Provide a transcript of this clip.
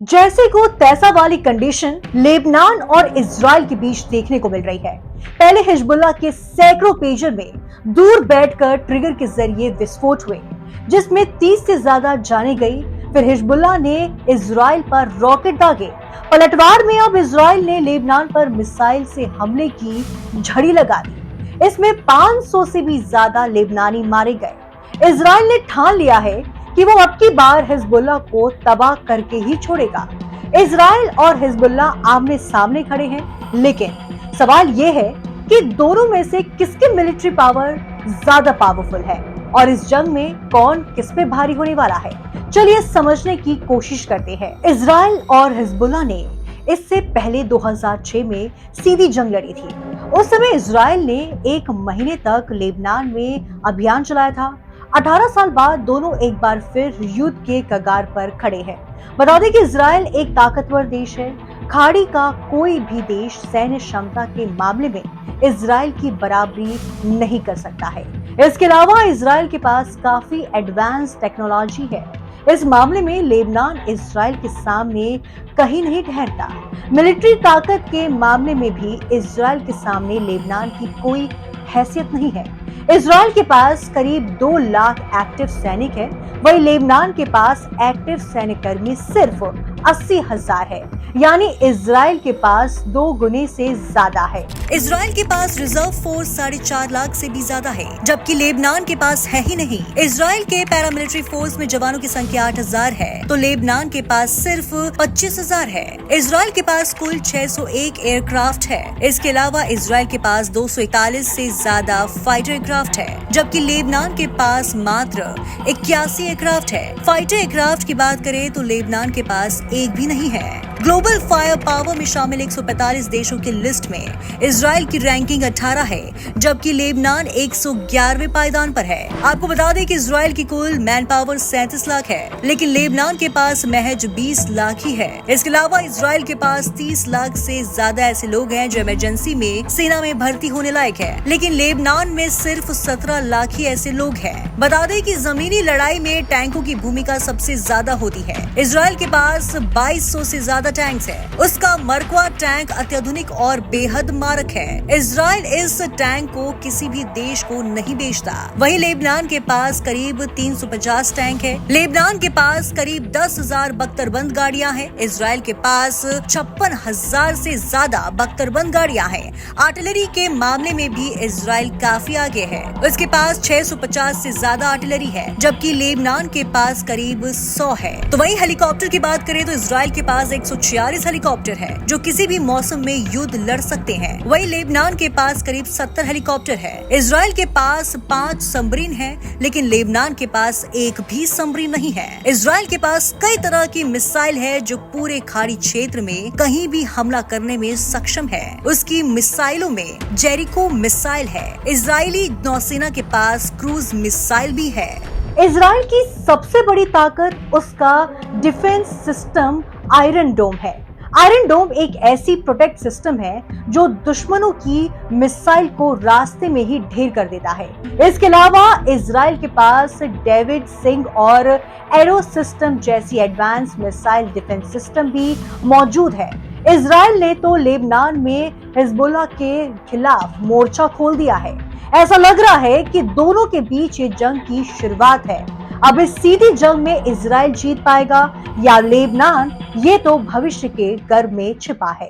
जैसे को तैसा वाली कंडीशन लेबनान और इजराइल के बीच देखने को मिल रही है। पहले हिजबुल्लाह के सैकड़ों पेजर में दूर बैठकर ट्रिगर के जरिए विस्फोट हुए, जिसमें 30 से ज्यादा जाने गई। फिर हिजबुल्लाह ने इजराइल पर रॉकेट दागे। पलटवार में अब इजराइल ने लेबनान पर मिसाइल से हमले की झड़ी लगा दी। इसमें 500 से भी ज्यादा लेबनानी मारे गए। इजराइल ने ठान लिया है कि वो अब की बार हिजबुल्लाह को तबाह करके ही छोड़ेगा। इजराइल और हिजबुल्लाह आमने सामने खड़े हैं, लेकिन सवाल ये है कि दोनों में से किसकी मिलिट्री पावर ज्यादा पावरफुल है और इस जंग में कौन किस पे भारी होने वाला है। चलिए समझने की कोशिश करते हैं। इजराइल और हिजबुल्लाह ने इससे पहले 2006 में सीधी जंग लड़ी थी। उस समय इजराइल ने 1 महीने तक लेबनान में अभियान चलाया था। 18 साल बाद दोनों एक बार फिर युद्ध के कगार पर खड़े हैं। बता दें कि इजराइल एक ताकतवर देश है। खाड़ी का कोई भी देश सैन्य क्षमता के मामले में इजराइल की बराबरी नहीं कर सकता है। इसके अलावा इजराइल के पास काफी एडवांस टेक्नोलॉजी है। इस मामले में लेबनान इजराइल के सामने कहीं नहीं ठहरता। मिलिट्री ताकत के मामले में भी इजराइल के सामने लेबनान की कोई हैसियत नहीं है। इजराइल के पास करीब 2 लाख एक्टिव सैनिक है, वही लेबनान के पास एक्टिव सैनिक कर्मी सिर्फ 80,000 है, यानी इजराइल के पास 2 गुने से ज्यादा है। इजराइल के पास रिजर्व फोर्स 4.5 लाख से भी ज्यादा है, जबकि लेबनान के पास है ही नहीं। इजराइल के पैरामिलिट्री फोर्स में जवानों की संख्या 8,000 है, तो लेबनान के पास सिर्फ 25,000 है। इजराइल के पास कुल 601 एयरक्राफ्ट है। इसके अलावा इजराइल के पास 241 से ज्यादा फाइटर एयरक्राफ्ट है, जबकि लेबनान के पास मात्र 81 एयरक्राफ्ट है। फाइटर एयरक्राफ्ट की बात करें तो लेबनान के पास एक भी नहीं है। ग्लोबल फायर पावर में शामिल 145 देशों की लिस्ट में इजराइल की रैंकिंग 18 है, जबकि लेबनान 111वें पायदान पर है। आपको बता दें कि इजराइल की कुल मैन पावर 37 लाख है, लेकिन लेबनान के पास महज 20 लाख ही है। इसके अलावा इजराइल के पास 30 लाख से ज्यादा ऐसे लोग हैं जो इमरजेंसी में सेना में भर्ती होने लायक है, लेकिन लेबनान में सिर्फ 17 लाख ही ऐसे लोग हैं। बता दें कि जमीनी लड़ाई में टैंकों की भूमिका सबसे ज्यादा होती है। इजराइल के पास 2200 से ज्यादा टैंक्स है। उसका मरक्वा टैंक अत्याधुनिक और बेहद मारक है। इजराइल इस टैंक को किसी भी देश को नहीं बेचता। वहीं लेबनान के पास करीब 350 टैंक है। लेबनान के पास करीब 10,000 बख्तरबंद गाड़ियां हैं। इजराइल के पास 56,000 से ज्यादा बख्तरबंद गाड़ियां हैं। आर्टिलरी के मामले में भी इजराइल काफी आगे है। उसके पास 650 से ज्यादा आर्टिलरी है, जबकि लेबनान के पास करीब 100 है। तो वहीं हेलीकॉप्टर की बात करें तो इजराइल के पास 146 हेलीकॉप्टर है, जो किसी भी मौसम में युद्ध लड़ सकते हैं। वहीं लेबनान के पास करीब 70 हेलीकॉप्टर है। इजराइल के पास 5 सबमरीन है, लेकिन लेबनान के पास एक भी सबमरीन नहीं है। इजराइल के पास कई तरह की मिसाइल है, जो पूरे खाड़ी क्षेत्र में कहीं भी हमला करने में सक्षम है। उसकी मिसाइलों में जेरिको मिसाइल है। इजरायली नौसेना के पास क्रूज मिसाइल भी है। इजराइल की सबसे बड़ी ताकत उसका डिफेंस सिस्टम आयरन डोम है। आयरन डोम एक ऐसी प्रोटेक्ट सिस्टम है जो दुश्मनों की मिसाइल को रास्ते में ही ढेर कर देता है। इसके अलावा इजराइल के पास डेविड सिंह और एरो सिस्टम जैसी एडवांस मिसाइल डिफेंस सिस्टम भी मौजूद है। इजराइल ने तो लेबनान में हिजबुल्लाह के खिलाफ मोर्चा खोल दिया है। ऐसा लग रहा है कि दोनों के बीच ये जंग की शुरुआत है। अब इस सीधी जंग में इजराइल जीत पाएगा या लेबनान, ये तो भविष्य के गर्भ में छिपा है।